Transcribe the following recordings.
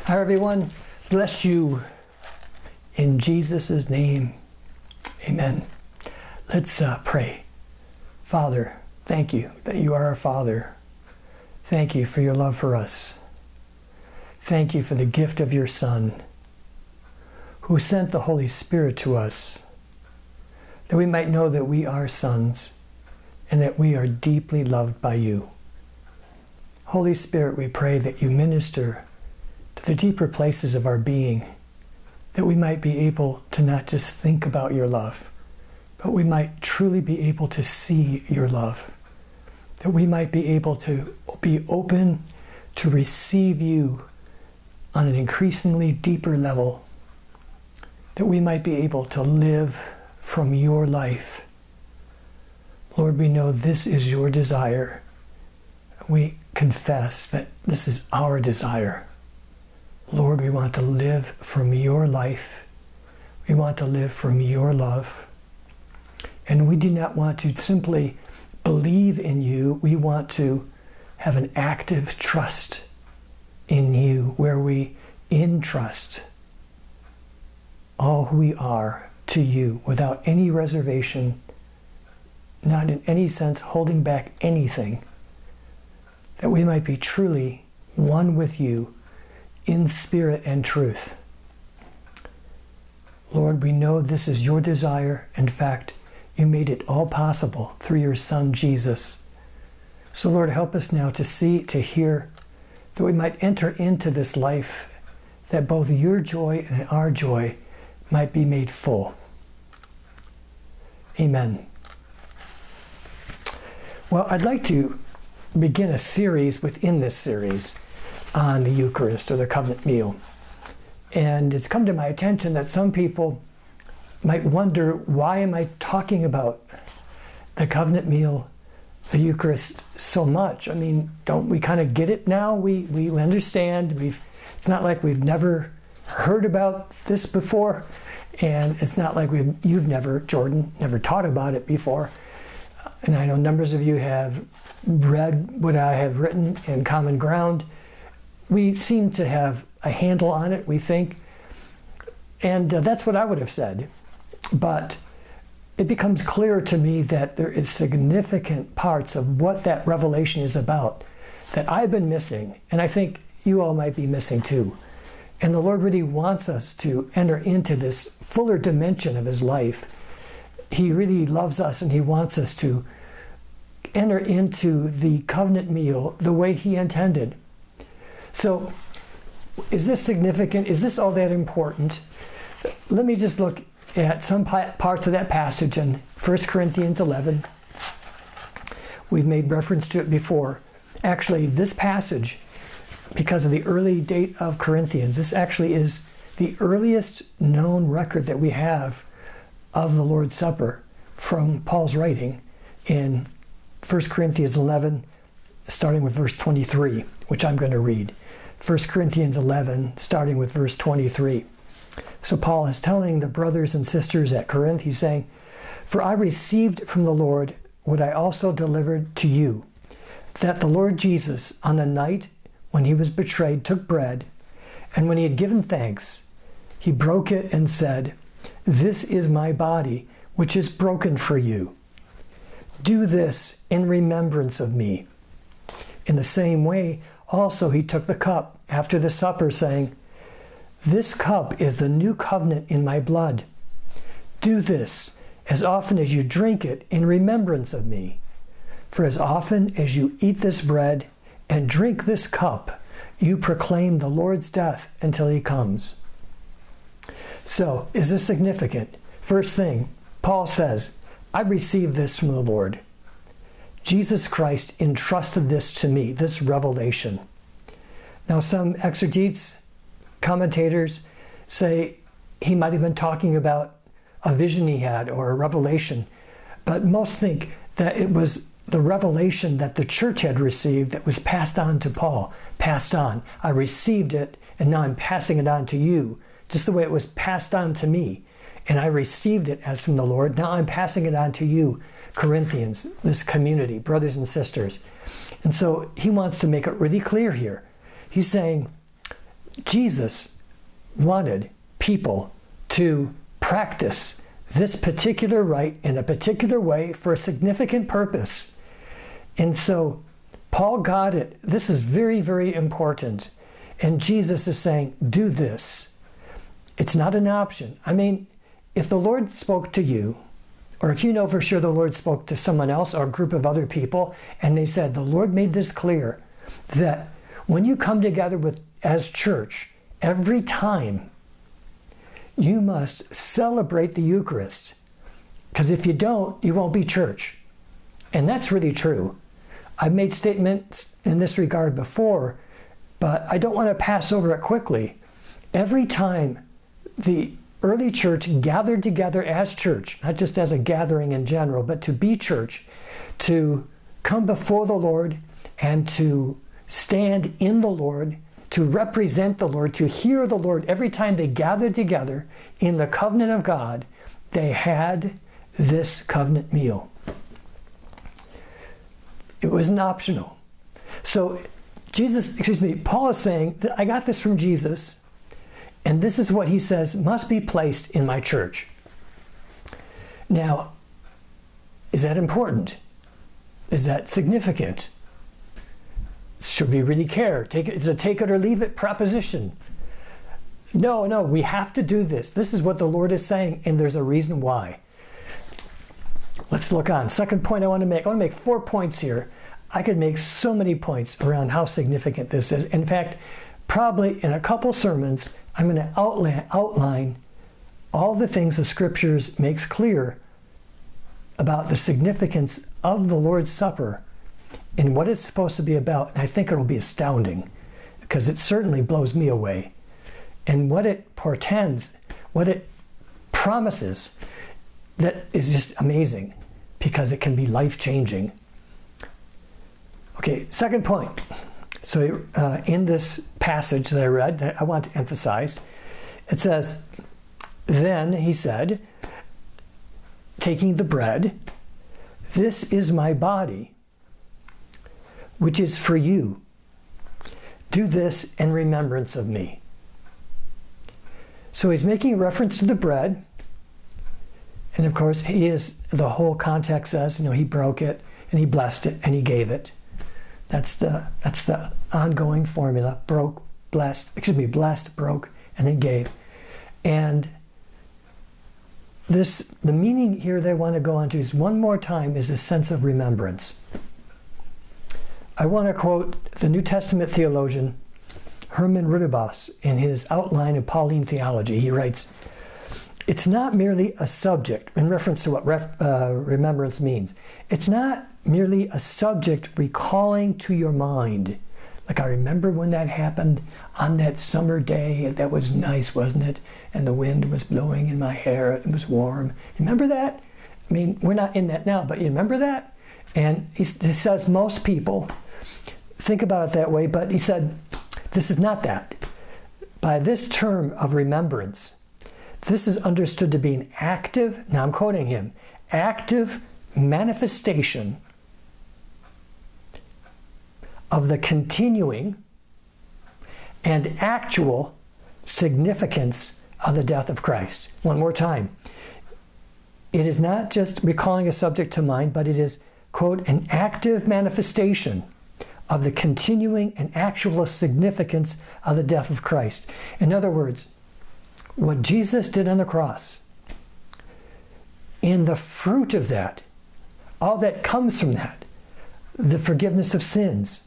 Hi everyone, bless you in Jesus' name, amen. Let's pray. Father, thank you that you are our Father. Thank you for your love for us. Thank you for the gift of your Son, who sent the Holy Spirit to us, that we might know that we are sons and that we are deeply loved by you. Holy Spirit, we pray that you minister to the deeper places of our being, that we might be able to not just think about your love, but we might truly be able to see your love, that we might be able to be open to receive you on an increasingly deeper level, that we might be able to live from your life. Lord, we know this is your desire. We confess that this is our desire. Lord, we want to live from your life. We want to live from your love. And we do not want to simply believe in you. We want to have an active trust in you, where we entrust all who we are to you without any reservation, not in any sense holding back anything, that we might be truly one with you in spirit and truth. Lord, we know this is your desire. In fact, you made it all possible through your Son, Jesus. So Lord, help us now to see, to hear, that we might enter into this life, that both your joy and our joy might be made full. Amen. Well, I'd like to begin a series within this series on the Eucharist, or the covenant meal. And it's come to my attention that some people might wonder, why am I talking about the covenant meal, the Eucharist, so much? I mean, don't we kind of get it now? We understand. It's not like we've never heard about this before, and it's not like you've never, Jordan, never taught about it before. And I know numbers of you have read what I have written in Common Ground. We seem to have a handle on it, we think. And that's what I would have said. But it becomes clear to me that there is significant parts of what that revelation is about that I've been missing, and I think you all might be missing too. And the Lord really wants us to enter into this fuller dimension of his life. He really loves us, and he wants us to enter into the covenant meal the way he intended. So, is this significant? Is this all that important? Let me just look at some parts of that passage in 1 Corinthians 11. We've made reference to it before. Actually, this passage, because of the early date of Corinthians, this actually is the earliest known record that we have of the Lord's Supper from Paul's writing in 1 Corinthians 11, starting with verse 23, which I'm going to read. 1 Corinthians 11, starting with verse 23. So Paul is telling the brothers and sisters at Corinth, he's saying, "For I received from the Lord what I also delivered to you, that the Lord Jesus, on the night when he was betrayed, took bread, and when he had given thanks, he broke it and said, 'This is my body, which is broken for you. Do this in remembrance of me.' In the same way, also he took the cup after the supper, saying, 'This cup is the new covenant in my blood. Do this as often as you drink it in remembrance of me. For as often as you eat this bread and drink this cup, you proclaim the Lord's death until he comes.'" So, is this significant? First thing, Paul says, I received this from the Lord. Jesus Christ entrusted this to me, this revelation. Now, some exegetes, commentators, say he might have been talking about a vision he had or a revelation, but most think that it was the revelation that the church had received that was passed on to Paul, passed on. I received it, and now I'm passing it on to you, just the way it was passed on to me. And I received it as from the Lord. Now I'm passing it on to you, Corinthians, this community, brothers and sisters. And so he wants to make it really clear here. He's saying, Jesus wanted people to practice this particular rite in a particular way for a significant purpose. And so Paul got it. This is very, very important. And Jesus is saying, do this. It's not an option. I mean, if the Lord spoke to you, or if you know for sure the Lord spoke to someone else or a group of other people, and they said, the Lord made this clear, that when you come together as church, every time you must celebrate the Eucharist. Because if you don't, you won't be church. And that's really true. I've made statements in this regard before, but I don't want to pass over it quickly. Every time the early church gathered together as church, not just as a gathering in general, but to be church, to come before the Lord and to stand in the Lord, to represent the Lord, to hear the Lord. Every time they gathered together in the covenant of God, they had this covenant meal. It wasn't optional. So Paul is saying that I got this from Jesus, and this is what he says must be placed in my church. Now, is that important? Is that significant? Should we really care? It's a take it or leave it proposition. No, we have to do this. This is what the Lord is saying, and there's a reason why. Let's look on. Second point I want to make 4 points here. I could make so many points around how significant this is. In fact, probably in a couple sermons, I'm going to outline all the things the Scriptures makes clear about the significance of the Lord's Supper and what it's supposed to be about. And I think it'll be astounding, because it certainly blows me away. And what it portends, what it promises, that is just amazing, because it can be life-changing. Okay, second point. So in this passage that I read, that I want to emphasize, it says, then he said, taking the bread, this is my body, which is for you. Do this in remembrance of me. So he's making reference to the bread. And of course, the whole context says, he broke it and he blessed it and he gave it. That's the ongoing formula. Blessed, broke, and then gave. And the meaning here they want to go into is one more time is a sense of remembrance. I want to quote the New Testament theologian Herman Ridderbos in his outline of Pauline theology. He writes, it's not merely a subject, in reference to what remembrance means. It's not merely a subject recalling to your mind. Like, I remember when that happened on that summer day. That was nice, wasn't it? And the wind was blowing in my hair. It was warm. Remember that? I mean, we're not in that now, but you remember that? And he says most people think about it that way, but he said, this is not that. By this term of remembrance, this is understood to be an active, now I'm quoting him, active manifestation of the continuing and actual significance of the death of Christ. One more time. It is not just recalling a subject to mind, but it is, quote, an active manifestation of the continuing and actual significance of the death of Christ. In other words, what Jesus did on the cross, in the fruit of that, all that comes from that, the forgiveness of sins,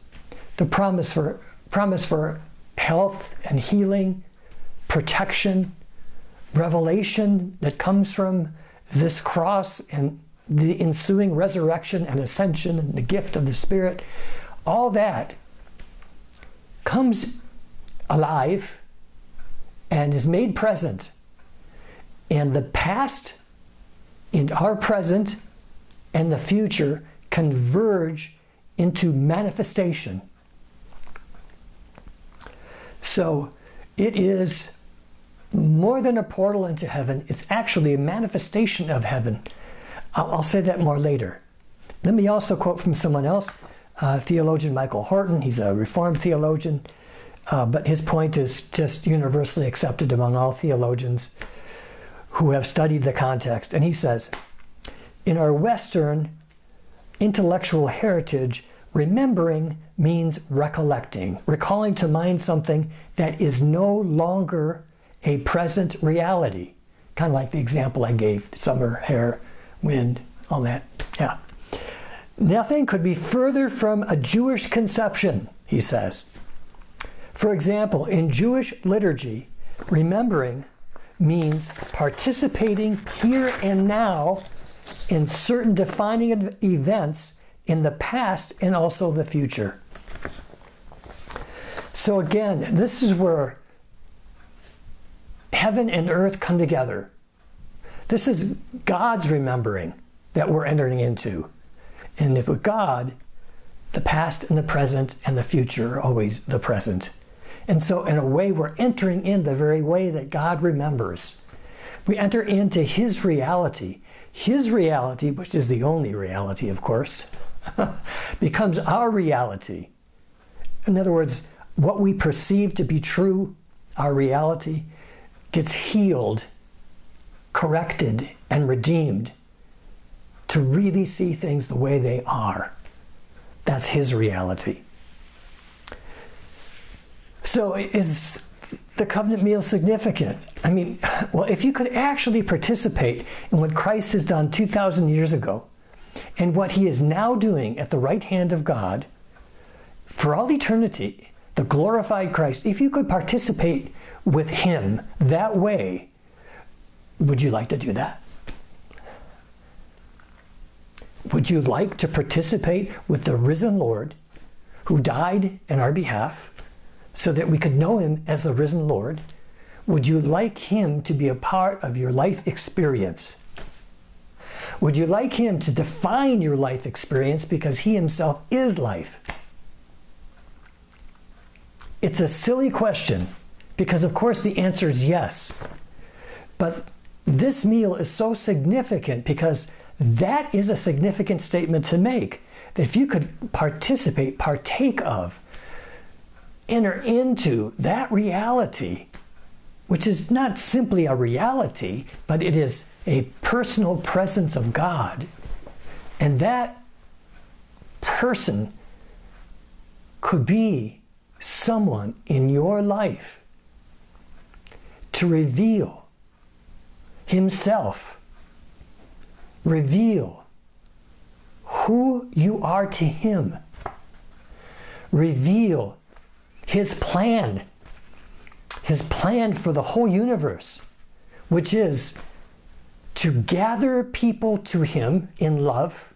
the promise for health and healing, protection, revelation that comes from this cross and the ensuing resurrection and ascension and the gift of the Spirit, all that comes alive and is made present in the past, in our present, and the future converge into manifestation. So it is more than a portal into heaven. It's actually a manifestation of heaven. I'll say that more later. Let me also quote from someone else, theologian Michael Horton. He's a Reformed theologian. but his point is just universally accepted among all theologians who have studied the context. And he says, in our Western intellectual heritage, remembering means recollecting, recalling to mind something that is no longer a present reality. Kind of like the example I gave, summer, hair, wind, all that. Yeah. Nothing could be further from a Jewish conception, he says. For example, in Jewish liturgy, remembering means participating here and now in certain defining events in the past and also the future. So again, this is where heaven and earth come together. This is God's remembering that we're entering into. And if with God, the past and the present and the future are always the present. And so in a way, we're entering in the very way that God remembers. We enter into his reality. His reality, which is the only reality, of course, becomes our reality. In other words, what we perceive to be true, our reality, gets healed, corrected, and redeemed to really see things the way they are. That's his reality. So is the covenant meal significant? I mean, well, if you could actually participate in what Christ has done 2,000 years ago and what he is now doing at the right hand of God for all eternity, the glorified Christ, if you could participate with him that way, would you like to do that? Would you like to participate with the risen Lord who died in our behalf so that we could know him as the risen Lord? Would you like him to be a part of your life experience? Would you like him to define your life experience because he himself is life? It's a silly question because, of course, the answer is yes. But this meal is so significant because that is a significant statement to make. That if you could participate, partake of, enter into that reality, which is not simply a reality, but it is a personal presence of God. And that person could be someone in your life to reveal himself, reveal who you are to him, reveal his plan for the whole universe, which is to gather people to him in love,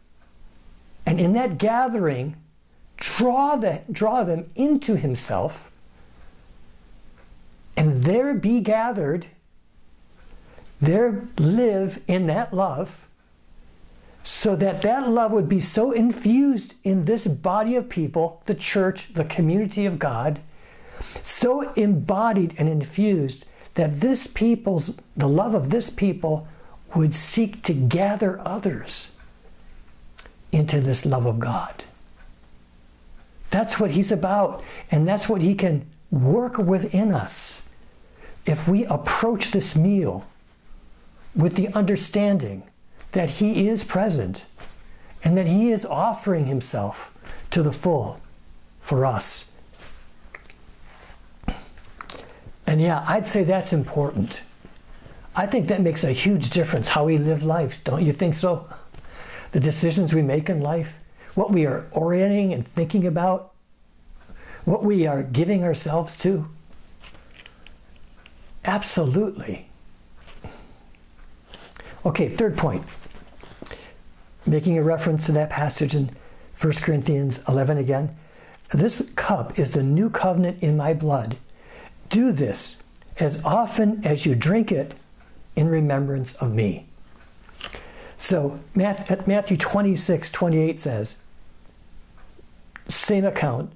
and in that gathering, draw them into himself, and there be gathered, there live in that love, so that that love would be so infused in this body of people, the church, the community of God, so embodied and infused that the love of this people would seek to gather others into this love of God. That's what he's about, and that's what he can work within us if we approach this meal with the understanding that he is present and that he is offering himself to the full for us. And yeah, I'd say that's important. I think that makes a huge difference how we live life. Don't you think so? The decisions we make in life, what we are orienting and thinking about, what we are giving ourselves to. Absolutely. Okay, third point. Making a reference to that passage in 1 Corinthians 11 again. This cup is the new covenant in my blood. Do this as often as you drink it in remembrance of me. So Matthew 26:28 says, same account,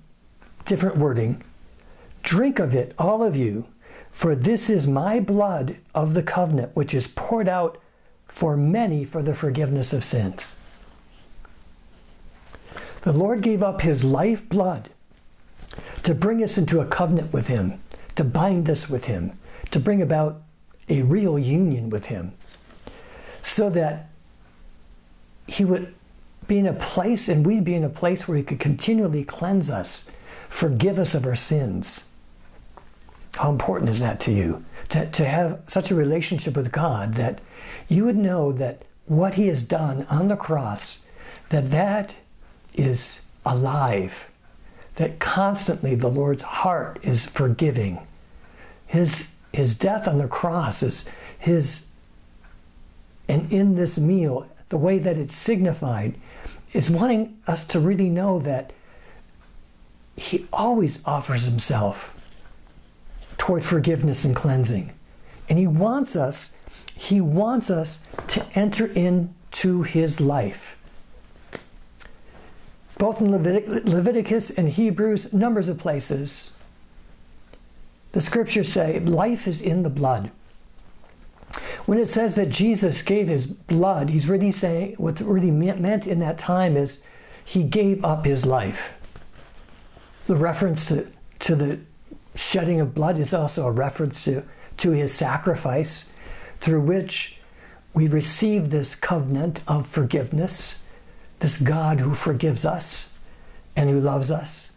different wording. Drink of it, all of you, for this is my blood of the covenant, which is poured out for many for the forgiveness of sins. The Lord gave up his life blood to bring us into a covenant with him, to bind us with him, to bring about a real union with him, so that he would be in a place and we'd be in a place where he could continually cleanse us, forgive us of our sins. How important is that to you? To have such a relationship with God that you would know that what he has done on the cross, that is alive, that constantly the Lord's heart is forgiving. His death on the cross is his, and in this meal, the way that it's signified is wanting us to really know that he always offers himself toward forgiveness and cleansing. And he wants us to enter into his life. Both in Leviticus and Hebrews, numbers of places, the scriptures say life is in the blood. When it says that Jesus gave his blood, he's really saying, what's really meant in that time is he gave up his life. The reference to the shedding of blood is also a reference to his sacrifice, through which we receive this covenant of forgiveness, this God who forgives us and who loves us.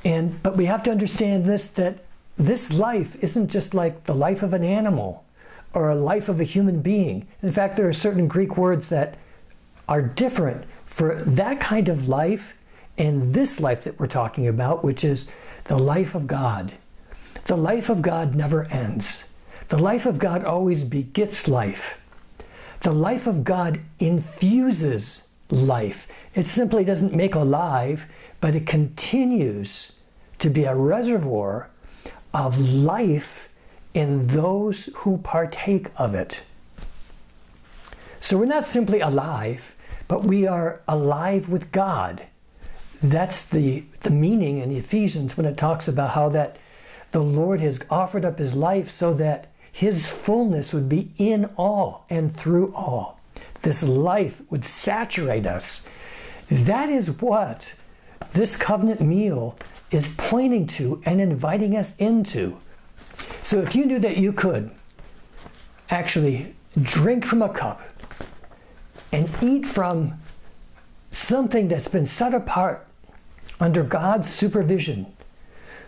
But we have to understand this, that this life isn't just like the life of an animal or a life of a human being. In fact, there are certain Greek words that are different for that kind of life and this life that we're talking about, which is the life of God. The life of God never ends. The life of God always begets life. The life of God infuses life. It simply doesn't make alive, but it continues to be a reservoir of life in those who partake of it. So we're not simply alive, but we are alive with God. That's the meaning in Ephesians when it talks about how that the Lord has offered up his life so that his fullness would be in all and through all. This life would saturate us. That is what this covenant meal is pointing to and inviting us into. So if you knew that you could actually drink from a cup and eat from something that's been set apart under God's supervision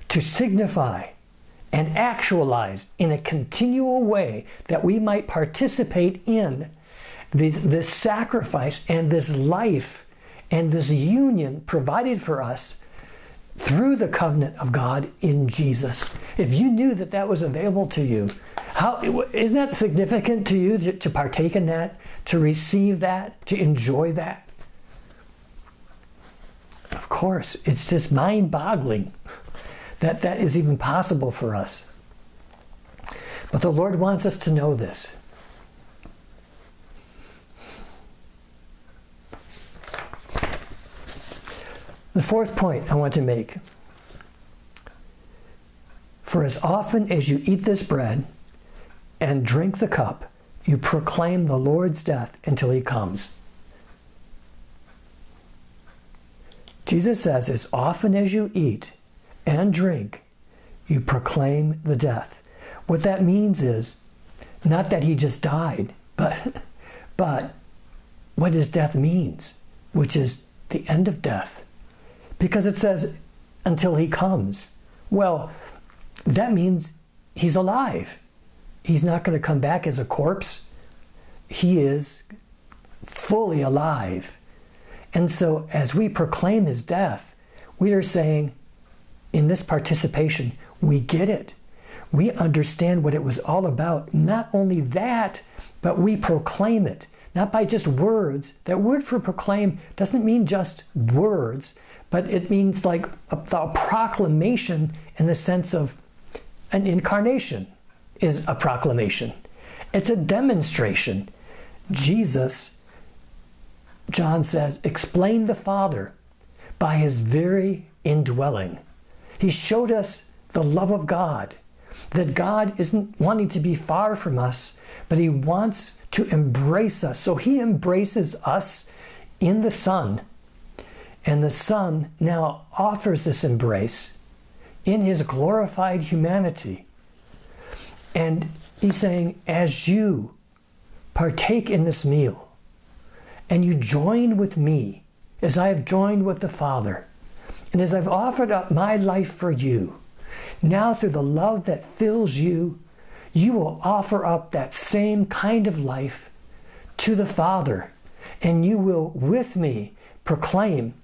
to signify and actualize in a continual way that we might participate in this sacrifice and this life and this union provided for us through the covenant of God in Jesus. If you knew that that was available to you, isn't that significant to you to partake in that, to receive that, to enjoy that? Of course, it's just mind-boggling that that is even possible for us. But the Lord wants us to know this. The fourth point I want to make. For as often as you eat this bread and drink the cup, you proclaim the Lord's death until he comes. Jesus says, as often as you eat and drink, you proclaim the death. What that means is not that he just died, but what his death means, which is the end of death. Because it says, until he comes. Well, that means he's alive. He's not going to come back as a corpse. He is fully alive. And so as we proclaim his death, we are saying, in this participation, we get it. We understand what it was all about. Not only that, but we proclaim it. Not by just words. That word for proclaim doesn't mean just words, but it means like a proclamation in the sense of an incarnation is a proclamation. It's a demonstration. Jesus, John says, explained the Father by his very indwelling. He showed us the love of God, that God isn't wanting to be far from us, but he wants to embrace us. So he embraces us in the Son. And the Son now offers this embrace in his glorified humanity. And he's saying, as you partake in this meal, and you join with me, as I have joined with the Father, and as I've offered up my life for you, now through the love that fills you, you will offer up that same kind of life to the Father, and you will, with me, proclaim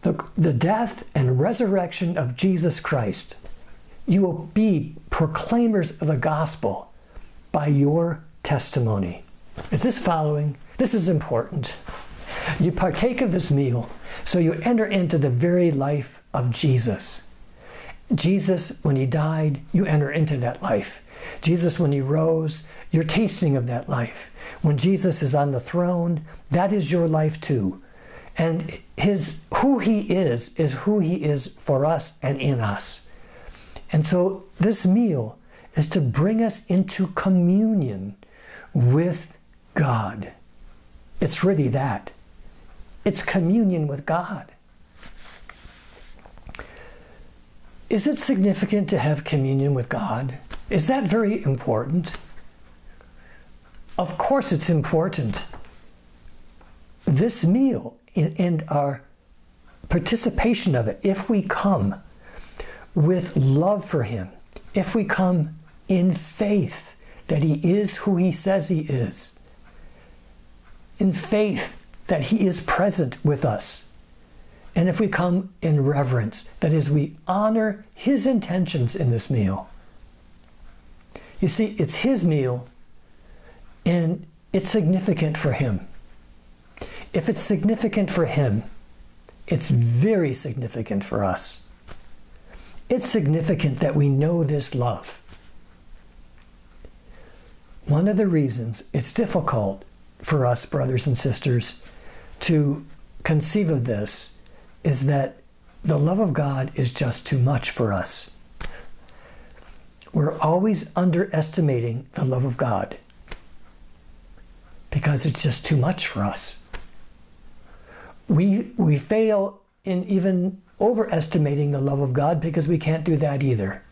the death and resurrection of Jesus Christ. You will be proclaimers of the gospel by your testimony. Is this following? This is important. You partake of this meal, so you enter into the very life of Jesus. Jesus, when he died, you enter into that life. Jesus, when he rose, you're tasting of that life. When Jesus is on the throne, that is your life too. And who he is who he is for us and in us. And so this meal is to bring us into communion with God. It's really that. It's communion with God. Is it significant to have communion with God? Is that very important? Of course it's important. This meal and our participation of it, if we come with love for him, if we come in faith that he is who he says he is, in faith that he is present with us, and if we come in reverence, that is, we honor his intentions in this meal. You see, it's his meal, and it's significant for him. If it's significant for him, it's very significant for us. It's significant that we know this love. One of the reasons it's difficult for us, brothers and sisters, to conceive of this is that the love of God is just too much for us. We're always underestimating the love of God because it's just too much for us. We fail in even overestimating the love of God because we can't do that either.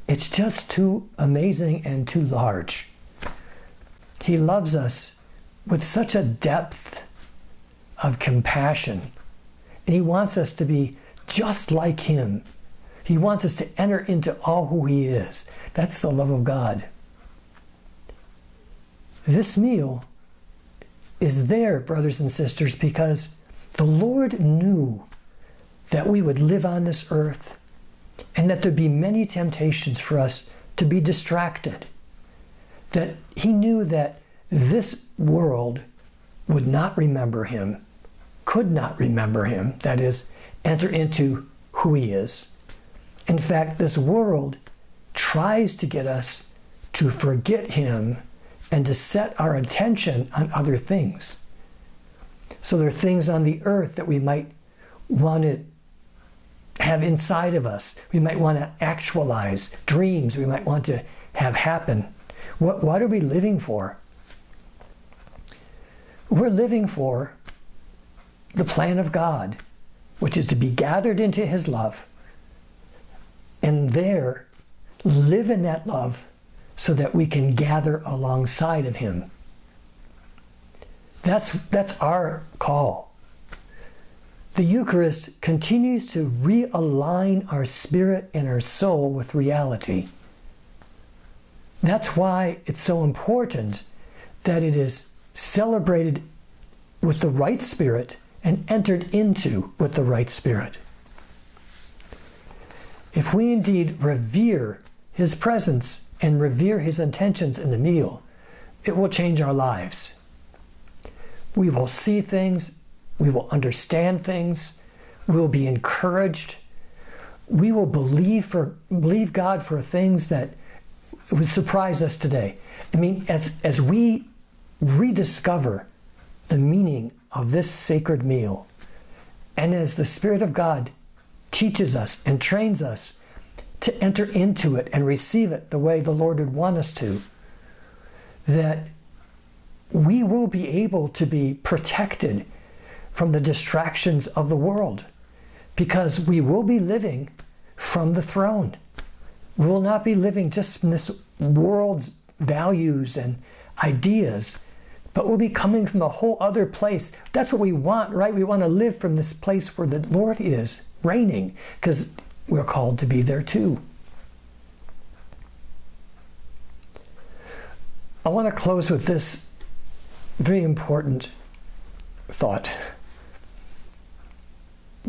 It's just too amazing and too large. He loves us with such a depth of compassion, and he wants us to be just like him. He wants us to enter into all who he is. That's the love of God. This meal is there, brothers and sisters, because the Lord knew that we would live on this earth and that there'd be many temptations for us to be distracted. That he knew that this world would not remember him, could not remember him, that is, enter into who he is. In fact, this world tries to get us to forget him and to set our attention on other things. So there are things on the earth that we might want to have inside of us. We might want to actualize dreams we might want to have happen. What are we living for? We're living for the plan of God, which is to be gathered into his love and there live in that love so that we can gather alongside of him. That's our call. The Eucharist continues to realign our spirit and our soul with reality. That's why it's so important that it is celebrated with the right spirit and entered into with the right spirit. If we indeed revere his presence and revere his intentions in the meal, it will change our lives. We will see things, we will understand things, we will be encouraged, we will believe God for things that would surprise us today. I mean, as we rediscover the meaning of this sacred meal, and as the Spirit of God teaches us and trains us to enter into it and receive it the way the Lord would want us to, that we will be able to be protected from the distractions of the world, because we will be living from the throne. We will not be living just from this world's values and ideas, but we'll be coming from a whole other place. That's what we want, right? We want to live from this place where the Lord is reigning, because we're called to be there too. I want to close with this very important thought.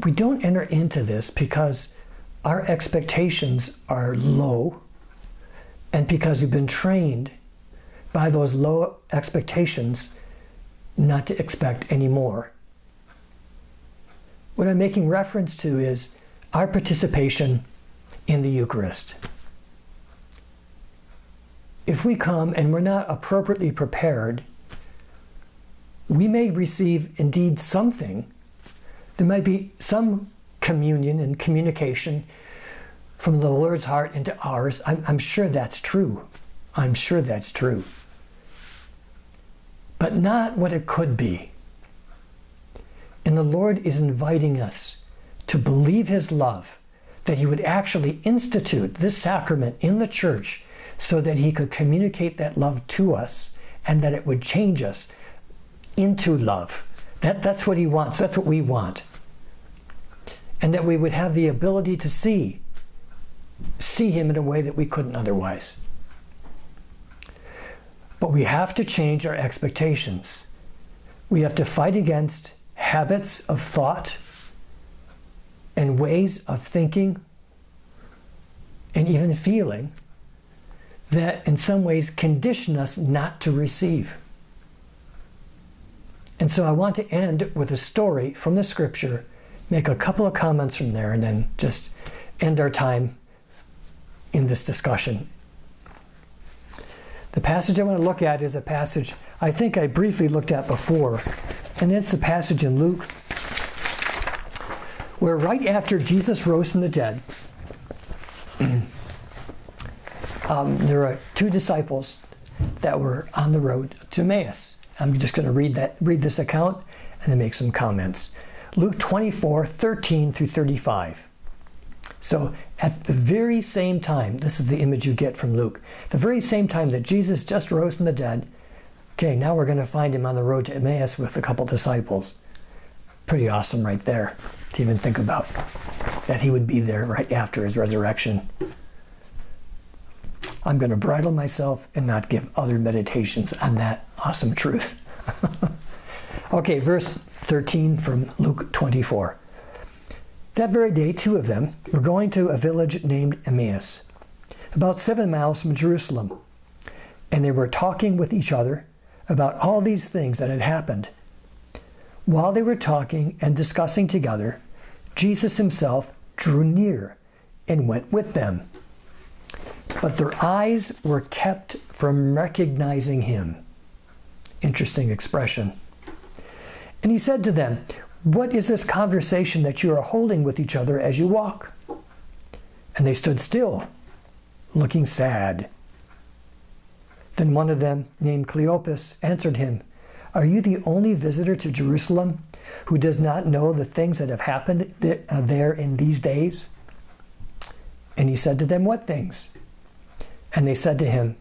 We don't enter into this because our expectations are low, and because we've been trained by those low expectations not to expect any more. What I'm making reference to is our participation in the Eucharist. If we come and we're not appropriately prepared, we may receive indeed something. There might be some communion and communication from the Lord's heart into ours. I'm sure that's true. I'm sure that's true. But not what it could be. And the Lord is inviting us to believe His love, that He would actually institute this sacrament in the church so that He could communicate that love to us, and that it would change us into love. That's what He wants. That's what we want. And that we would have the ability to see Him in a way that we couldn't otherwise. But we have to change our expectations. We have to fight against habits of thought and ways of thinking and even feeling that in some ways condition us not to receive. And so I want to end with a story from the scripture, make a couple of comments from there, and then just end our time in this discussion. The passage I want to look at is a passage I think I briefly looked at before, and it's a passage in Luke where right after Jesus rose from the dead, there are two disciples that were on the road to Emmaus. I'm just going to read this account and then make some comments. Luke 24:13 through 35. So at the very same time, this is the image you get from Luke, the very same time that Jesus just rose from the dead, okay, now we're going to find Him on the road to Emmaus with a couple disciples. Pretty awesome right there to even think about, that He would be there right after His resurrection. I'm going to bridle myself and not give other meditations on that awesome truth. Okay, verse 13 from Luke 24. That very day, two of them were going to a village named Emmaus, about 7 miles from Jerusalem, and they were talking with each other about all these things that had happened. While they were talking and discussing together, Jesus Himself drew near and went with them. But their eyes were kept from recognizing Him. Interesting expression. And He said to them, "What is this conversation that you are holding with each other as you walk?" And they stood still, looking sad. Then one of them, named Cleopas, answered Him, "Are you the only visitor to Jerusalem who does not know the things that have happened there in these days?" And He said to them, "What things?" And they said to Him,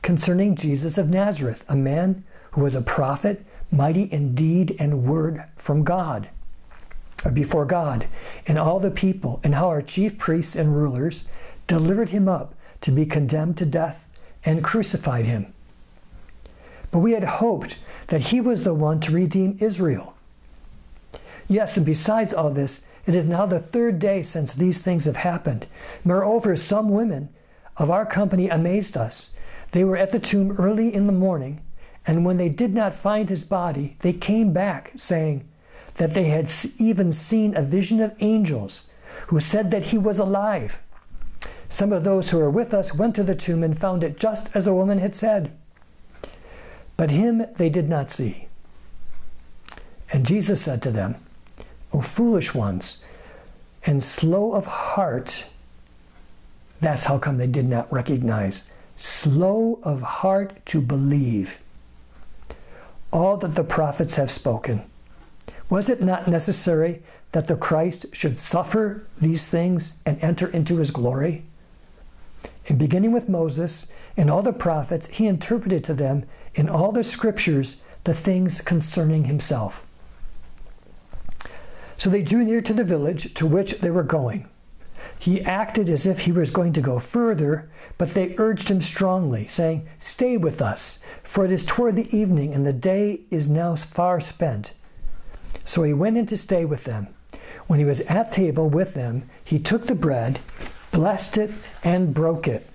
"Concerning Jesus of Nazareth, a man who was a prophet, mighty in deed and word from God, or before God, and all the people, and how our chief priests and rulers delivered Him up to be condemned to death and crucified Him. But we had hoped that He was the one to redeem Israel. Yes, and besides all this, it is now the 3rd day since these things have happened. Moreover, some women of our company amazed us. They were at the tomb early in the morning, and when they did not find His body, they came back, saying that they had even seen a vision of angels who said that He was alive. Some of those who were with us went to the tomb and found it just as the woman had said. But Him they did not see." And Jesus said to them, "O foolish ones, and slow of heart," that's how come they did not recognize, "slow of heart to believe all that the prophets have spoken. Was it not necessary that the Christ should suffer these things and enter into his glory? And beginning with Moses and all the prophets, he interpreted to them in all the scriptures the things concerning himself. So they drew near to the village to which they were going. He acted as if he was going to go further, but they urged him strongly, saying, "Stay with us, for it is toward the evening, and the day is now far spent." So he went in to stay with them. When he was at table with them, he took the bread, blessed it, and broke it.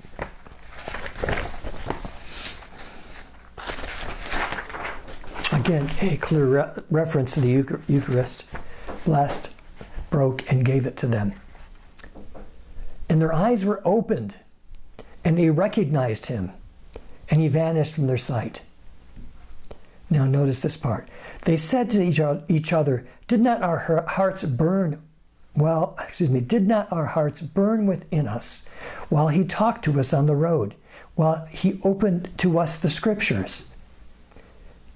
Again, a clear reference to the Eucharist. Blessed, broke, and gave it to them. And their eyes were opened, and they recognized him, and he vanished from their sight. Now notice this part. They said to each other, did not our hearts burn within us while he talked to us on the road, while he opened to us the scriptures?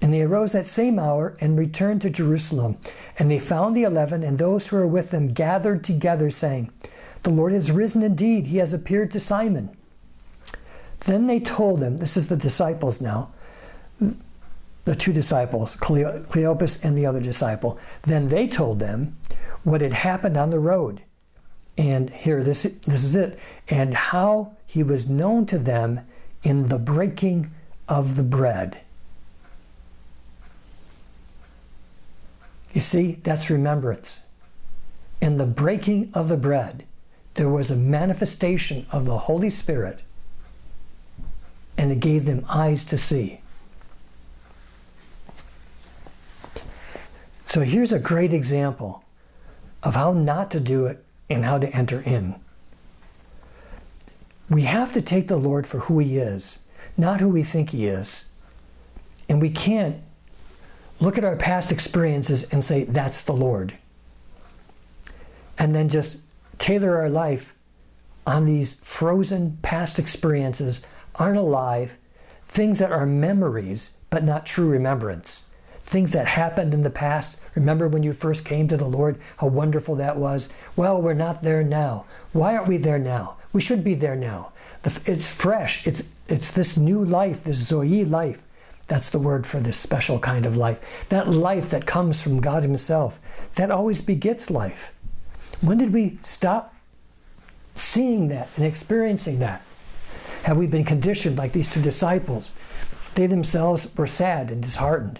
And they arose that same hour and returned to Jerusalem. And they found the 11 and those who were with them gathered together, saying, "The Lord has risen indeed. He has appeared to Simon." Then they told him, this is the disciples now, the two disciples, Cleopas and the other disciple. Then they told them what had happened on the road. And here, this is it. And how he was known to them in the breaking of the bread. You see, that's remembrance. In the breaking of the bread, there was a manifestation of the Holy Spirit, and it gave them eyes to see. So here's a great example of how not to do it and how to enter in. We have to take the Lord for who he is, not who we think he is. And we can't look at our past experiences and say, that's the Lord. And then just tailor our life on these frozen past experiences, aren't alive, things that are memories, but not true remembrance. Things that happened in the past. Remember when you first came to the Lord, how wonderful that was? Well, we're not there now. Why aren't we there now? We should be there now. It's fresh. It's this new life, this Zoe life. That's the word for this special kind of life. That life that comes from God himself. That always begets life. When did we stop seeing that and experiencing that? Have we been conditioned like these two disciples? They themselves were sad and disheartened.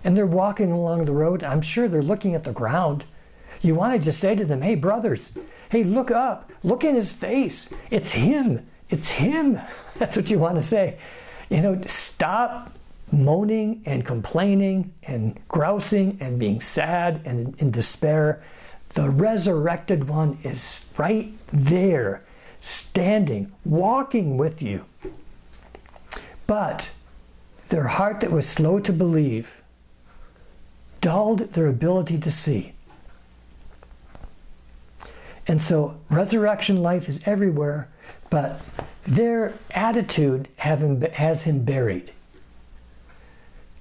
And they're walking along the road. I'm sure they're looking at the ground. You want to just say to them, hey, brothers, hey, look up. Look in his face. It's him. It's him. That's what you want to say. You know, stop moaning and complaining and grousing and being sad and in despair. The resurrected one is right there, standing, walking with you. But their heart that was slow to believe dulled their ability to see. And so resurrection life is everywhere, but their attitude has him buried.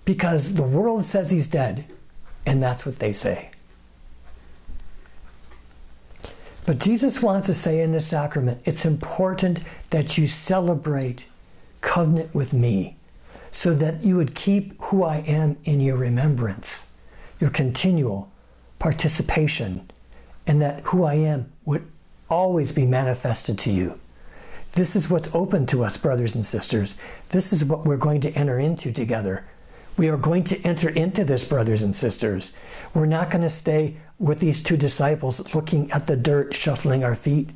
Because the world says he's dead, and that's what they say. But Jesus wants to say in this sacrament, it's important that you celebrate covenant with me, so that you would keep who I am in your remembrance, your continual participation, and that who I am would always be manifested to you. This is what's open to us, brothers and sisters. This is what we're going to enter into together. We are going to enter into this, brothers and sisters. We're not going to stay with these two disciples looking at the dirt, shuffling our feet,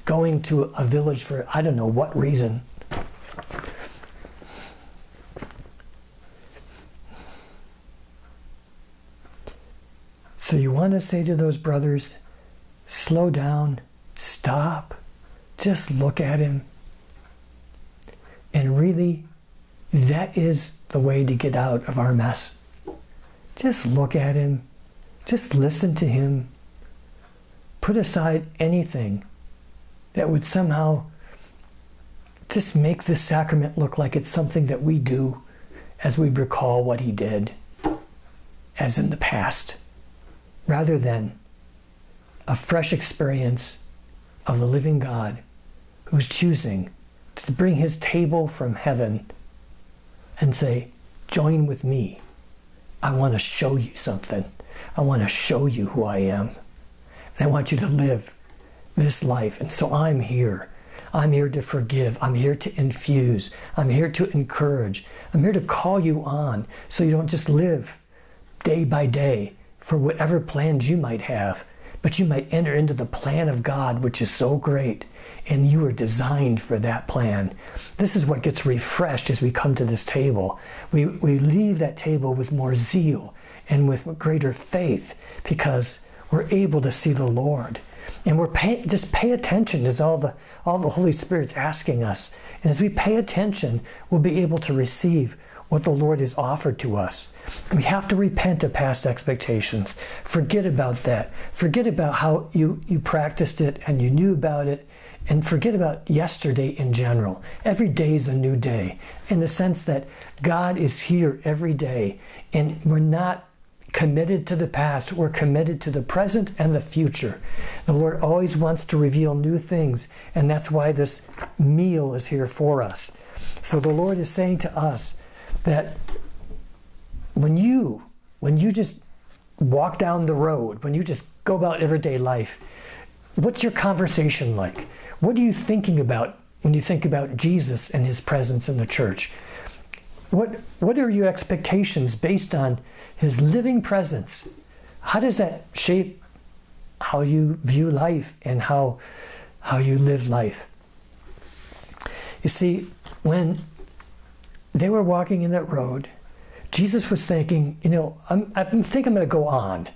going to a village for I don't know what reason. So you want to say to those brothers, slow down, stop, just look at him. And really, that is the way to get out of our mess. Just look at him. Just listen to him. Put aside anything that would somehow just make this sacrament look like it's something that we do as we recall what he did. as in the past, rather than a fresh experience of the living God who's choosing to bring his table from heaven and say, join with me. I want to show you something. I want to show you who I am. And I want you to live this life. And so I'm here. I'm here to forgive. I'm here to infuse. I'm here to encourage. I'm here to call you on so you don't just live day by day for whatever plans you might have, but you might enter into the plan of God, which is so great, and you are designed for that plan. This is what gets refreshed as we come to this table. We leave that table with more zeal and with greater faith because we're able to see the Lord. And just pay attention is all the Holy Spirit's asking us. And as we pay attention, we'll be able to receive what the Lord has offered to us. We have to repent of past expectations. Forget about that. Forget about how you practiced it and you knew about it. And forget about yesterday in general. Every day is a new day in the sense that God is here every day. And we're not committed to the past. We're committed to the present and the future. The Lord always wants to reveal new things. And that's why this meal is here for us. So the Lord is saying to us that when you just walk down the road, when you just go about everyday life, what's your conversation like? What are you thinking about when you think about Jesus and his presence in the church? What are your expectations based on his living presence? How does that shape how you view life and how you live life? You see, when they were walking in that road, Jesus was thinking, I think I'm going to go on.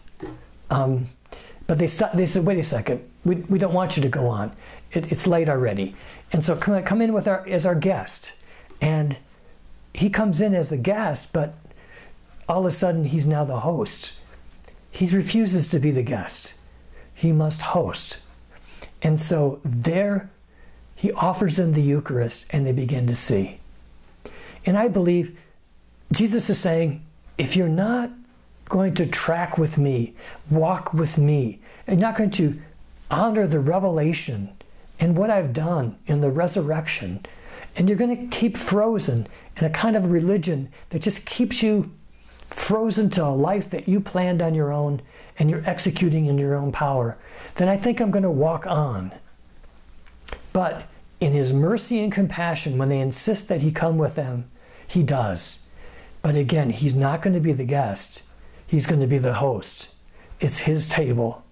But they said, wait a second, we don't want you to go on. It's late already. And so come in as our guest. And he comes in as a guest, but all of a sudden he's now the host. He refuses to be the guest. He must host. And so there he offers them the Eucharist and they begin to see. And I believe Jesus is saying, if you're not going to track with me, walk with me, and not going to honor the revelation and what I've done in the resurrection, and you're going to keep frozen in a kind of religion that just keeps you frozen to a life that you planned on your own and you're executing in your own power, then I think I'm going to walk on. But in his mercy and compassion, when they insist that he come with them, he does. But again, he's not going to be the guest. He's going to be the host. It's his table.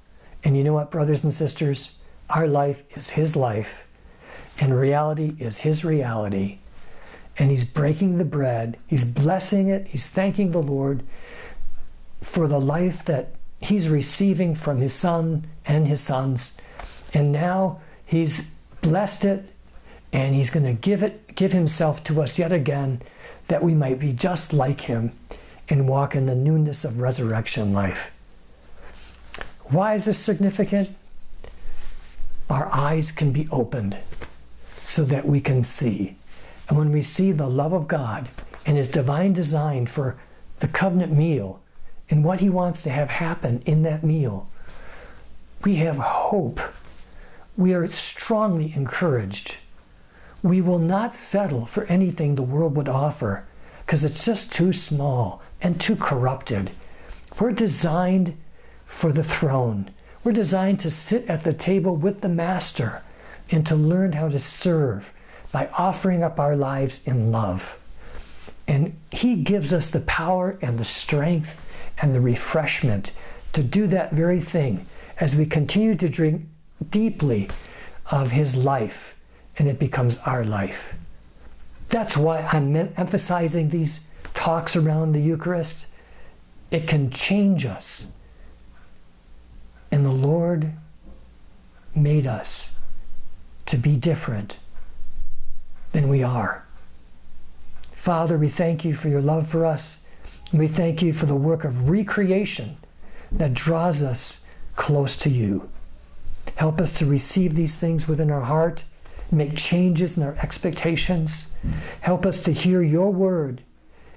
And you know what, brothers and sisters? Our life is his life. And reality is his reality. And he's breaking the bread. He's blessing it. He's thanking the Lord for the life that he's receiving from his son and his sons. And now he's blessed it. And he's going to give himself to us yet again, that we might be just like him and walk in the newness of resurrection life. Why is this significant? Our eyes can be opened so that we can see. And when we see the love of God and his divine design for the covenant meal and what he wants to have happen in that meal, we have hope. We are strongly encouraged. We will not settle for anything the world would offer because it's just too small and too corrupted. We're designed for the throne. We're designed to sit at the table with the Master and to learn how to serve by offering up our lives in love. And he gives us the power and the strength and the refreshment to do that very thing as we continue to drink deeply of his life, and it becomes our life. That's why I'm emphasizing these talks around the Eucharist. It can change us. And the Lord made us to be different than we are. Father, we thank you for your love for us. And we thank you for the work of recreation that draws us close to you. Help us to receive these things within our heart, make changes in our expectations. Help us to hear your word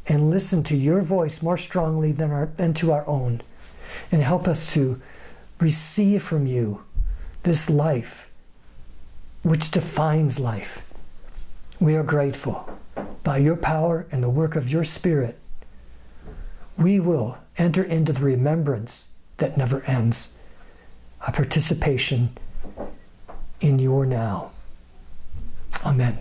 and listen to your voice more strongly than to our own. And help us to receive from you this life which defines life. We are grateful. By your power and the work of your Spirit, we will enter into the remembrance that never ends, a participation in your now. Amen.